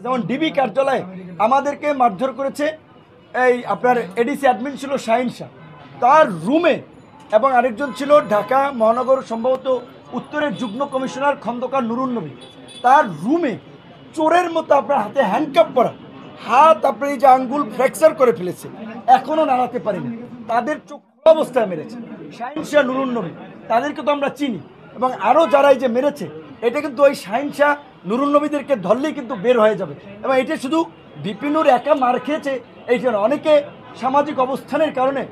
যেমন ডিবি কার্যালয়ে আমাদেরকে মারধর করেছে এই আপনার এডিসি অ্যাডমিন ছিল শাহিন শাহ, তার রুমে, এবং আরেকজন ছিল ঢাকা মহানগর সম্ভবত উত্তরের যুগ্ম কমিশনার খন্দকার নুরুন নবী, তার রুমে চোরের মতো আপনার হাতে হ্যান্ডকাপ করা, হাত আপনার এই যে আঙ্গুল ফ্র্যাকচার করে ফেলেছে, এখনও নাড়াতে পারিনি। তাদের চোখ অবস্থায় মেরেছে শাহিন শাহ, নুরুন নবী, তাদেরকে তো আমরা চিনি, এবং আরও যারা এই যে মেরেছে এটা কিন্তু ওই শাহিন শাহ নুরুন নবীদেরকে ধরলেই কিন্তু বের হয়ে যাবে। এবং এটা শুধু বিপিনুর একা মার খেয়েছে এই জন্য, অনেকে সামাজিক অবস্থানের কারণে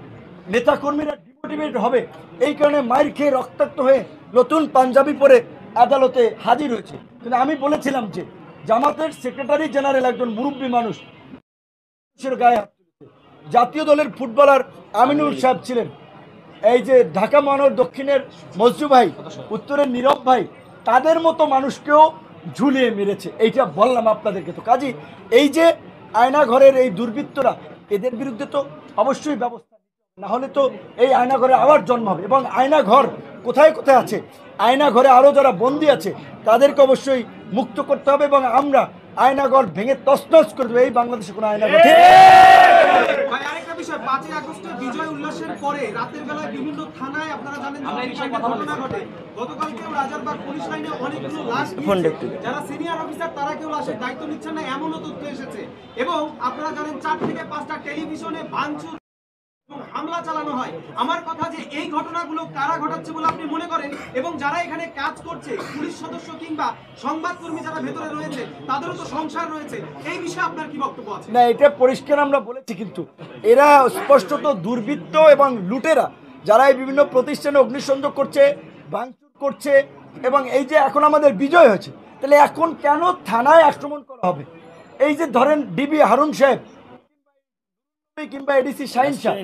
নেতাকর্মীরা ডিমোটিভেট হবে, এই কারণে মার খেয়ে রক্তাক্ত হয়ে নতুন পাঞ্জাবি পরে আদালতে হাজির হয়েছে। কিন্তু আমি বলেছিলাম যে জামাতের সেক্রেটারি জেনারেল একজন মুরব্বী মানুষ গায়ে হাত তুলেছে, জাতীয় দলের ফুটবলার আমিনুল সাহেব ছিলেন, এই যে ঢাকা মহানগর দক্ষিণের মজজু ভাই, উত্তরের নীরব ভাই, তাদের মতো মানুষকেও ঝুলিয়ে মেরেছে। এইটা বললাম আপনাদেরকে। তো কাজী এই যে আয়নাঘরের এই দুর্বৃত্তরা, এদের বিরুদ্ধে তো অবশ্যই ব্যবস্থা, না হলে তো এই আয়নাঘরে আবার জন্ম হবে। এবং আয়নাঘর কোথায় কোথায় আছে, আয়নাঘরে আরও যারা বন্দী আছে তাদেরকে অবশ্যই মুক্ত করতে হবে, এবং আমরা আয়নাঘর ভেঙে তছনছ করে দেবো। এই বাংলাদেশে কোনো আয়নাঘর আরেকটা বিষয়, 5ই আগস্টে বিজয় উল্লাসের পরে রাতের বেলায় বিভিন্ন থানায় আপনারা জানেন ঘটনা ঘটে। গতকালকেও রাজারবাগ পুলিশ লাইনে অনেকগুলো লাশ, যারা সিনিয়র অফিসার তারা কেউ লাশের দায়িত্ব নিচ্ছেন না, এমনও তথ্য এসেছে। এবং আপনারা জানেন 4 থেকে 5টা টেলিভিশনে ভাঙচুর এবং হামলা চালানো হয়। আমার কথা যে এই ঘটনাগুলো কারা ঘটাচ্ছে বলে আপনি মনে করেন, এবং যারা এখানে কাজ করছে পুলিশ সদস্য কিংবা সংবাদকর্মী যারা ভেতরে রয়েছে তাদেরও তো সংসার রয়েছে, এই বিষয়ে আপনার কি বক্তব্য আছে? না, এটা পরিষ্কার আমরা বলেছি, কিন্তু এরা স্পষ্টত দুর্বৃত্ত এবং লুটেরা, যারা এই বিভিন্ন প্রতিষ্ঠানে অগ্নিসংযোগ করছে, ভাঙচুর করছে, এবং এই যে এখন আমাদের বিজয় হয়েছে, তাহলে এখন কেন থানায় আক্রমণ করা হবে? এই যে ধরেন ডিবি হারুন সাহেব কিংবা এডিসি শাহিন শাহ,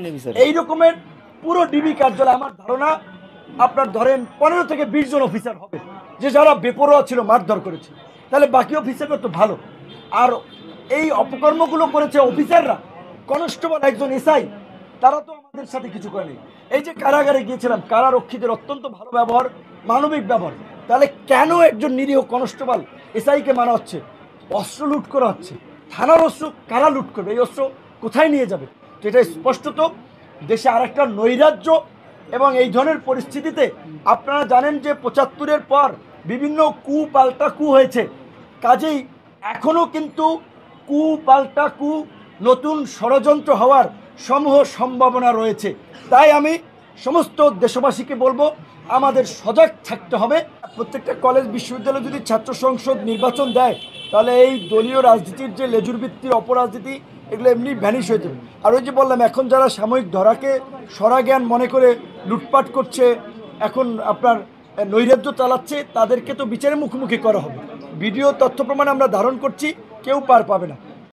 এই রকমের পুরো ডিবি কার্যালয় আমার ধারণা আপনার ধরেন 15 থেকে 20 জন অফিসার হবে, যে যারা বেপরোয়া ছিল, মারধর করেছে। তাহলে বাকি অফিসাররা তো ভালো, আর এই অপকর্মগুলো করেছে অফিসাররা, কনস্টেবল, একজন এসআই, তারা তো আমাদের সাথে কিছু করেনি। এই যে কারাগারে গিয়েছিলাম, কারারক্ষীদের অত্যন্ত ভালো ব্যবহার, মানবিক ব্যবহার, তাহলে কেন একজন নিরীহ কনস্টেবল এসআইকে মারা হচ্ছে? অস্ত্র লুট করা হচ্ছে, থানার অস্ত্র কারা লুট করবে? এই অস্ত্র কোথায় নিয়ে যাবে? তো এটা স্পষ্টত দেশে আরেকটা নৈরাজ্য। এবং এই ধরনের পরিস্থিতিতে আপনারা জানেন যে 75-এর পর বিভিন্ন কু পাল্টা কু হয়েছে, কাজেই এখনও কিন্তু কু পাল্টা কু, নতুন ষড়যন্ত্র হওয়ার সমূহ সম্ভাবনা রয়েছে। তাই আমি সমস্ত দেশবাসীকে বলবো, আমাদের সজাগ থাকতে হবে। প্রত্যেকটা কলেজ বিশ্ববিদ্যালয় যদি ছাত্র সংসদ নির্বাচন দেয়, তাহলে এই দলীয় রাজনীতির যে লেজুর ভিত্তির অপরাজনীতি, এগুলো এমনি ভ্যানিশ হয়ে যাবে। আর ওই যে বললাম, এখন যারা সাময়িক ধরাকে সরাজ্ঞান মনে করে লুটপাট করছে, এখন আপনার নৈরাজ্য চালাচ্ছে, তাদেরকে তো বিচারের মুখোমুখি করা হবে। ভিডিও তথ্য প্রমাণ আমরা ধারণ করছি, কেউ পার পাবে না।